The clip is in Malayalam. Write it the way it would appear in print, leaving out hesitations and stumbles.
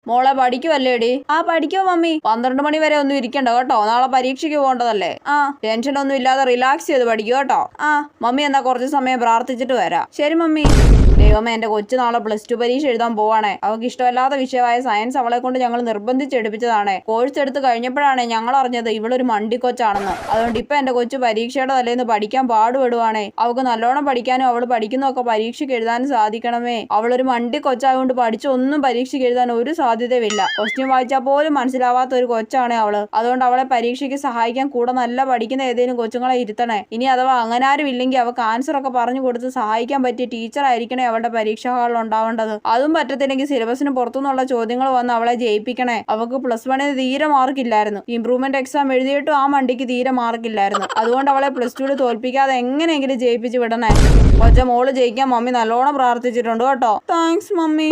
മോളെ പഠിക്കുവല്ലേടി? ആ പഠിക്കോ മമ്മി. 12 മണി വരെ ഒന്നും ഇരിക്കണ്ട കേട്ടോ, നാളെ പരീക്ഷയ്ക്ക് പോകേണ്ടതല്ലേ. ആ ടെൻഷൻ ഒന്നും ഇല്ലാതെ റിലാക്സ് ചെയ്ത് പഠിക്കൂ കേട്ടോ. ആ മമ്മി എന്നാ കുറച്ച് സമയം പ്രാർത്ഥിച്ചിട്ട് വരാം. ശരി മമ്മി. ദൈവമേ, എന്റെ കൊച്ചു നാളെ +2 പരീക്ഷ എഴുതാൻ പോവാണേ. അവൾക്ക് ഇഷ്ടമല്ലാത്ത വിഷയമായ സയൻസ് അവളെ കൊണ്ട് ഞങ്ങൾ നിർബന്ധിച്ചെടുപ്പിച്ചതാണ്. കോഴ്സ് എടുത്ത് കഴിഞ്ഞപ്പോഴാണ് ഞങ്ങൾ അറിഞ്ഞത് ഇവളൊരു മണ്ടിക്കൊച്ചാണെന്ന്. അതുകൊണ്ട് ഇപ്പൊ എന്റെ കൊച്ചു പരീക്ഷയുടെ തലേന്ന് പഠിക്കാൻ പാടുപെടുവാണേ. അവൾക്ക് നല്ലോണം പഠിക്കാനും അവൾ പഠിക്കുന്നതൊക്കെ പരീക്ഷയ്ക്ക് എഴുതാനും സാധിക്കണമേ. അവളൊരു മണ്ടി കൊച്ചായതുകൊണ്ട് പഠിച്ചൊന്നും പരീക്ഷയ്ക്ക് എഴുതാൻ ഒരു സാധ്യതയുമില്ല. ക്വസ്റ്റ്യൻ വായിച്ചാൽ പോലും മനസ്സിലാവാത്ത ഒരു കൊച്ചാണ് അവള്. അതുകൊണ്ട് അവളെ പരീക്ഷയ്ക്ക് സഹായിക്കാൻ കൂടെ നല്ല പഠിക്കുന്ന ഏതെങ്കിലും കൊച്ചുങ്ങളെ ഇരുത്തണേ. ഇനി അഥവാ അങ്ങനെ ആരും ഇല്ലെങ്കിൽ അവൾക്ക് ആൻസർ ഒക്കെ പറഞ്ഞു കൊടുത്ത് സഹായിക്കാൻ പറ്റിയ ടീച്ചർ ആയിരിക്കണേ അവളുടെ പരീക്ഷാ ഹാളിൽ ഉണ്ടാവേണ്ടത്. അതും പറ്റത്തില്ലെങ്കിൽ സിലബസിന് പുറത്തുനിന്നുള്ള ചോദ്യങ്ങൾ വന്ന് അവളെ ജയിപ്പിക്കണേ. അവൾക്ക് +1 തീരെ മാർക്കില്ലായിരുന്നു. ഇംപ്രൂവ്മെന്റ് എക്സാം എഴുതിയിട്ടും ആ മണ്ടിക്ക് തീരെ മാർക്കില്ലായിരുന്നു. അതുകൊണ്ട് അവളെ +2 തോൽപ്പിക്കാതെ എങ്ങനെയെങ്കിലും ജയിപ്പിച്ച് വിടണേ. കൊച്ച മോള് ജയിക്കാൻ മമ്മി നല്ലോണം പ്രാർത്ഥിച്ചിട്ടുണ്ട് കേട്ടോ. Thanks mummy.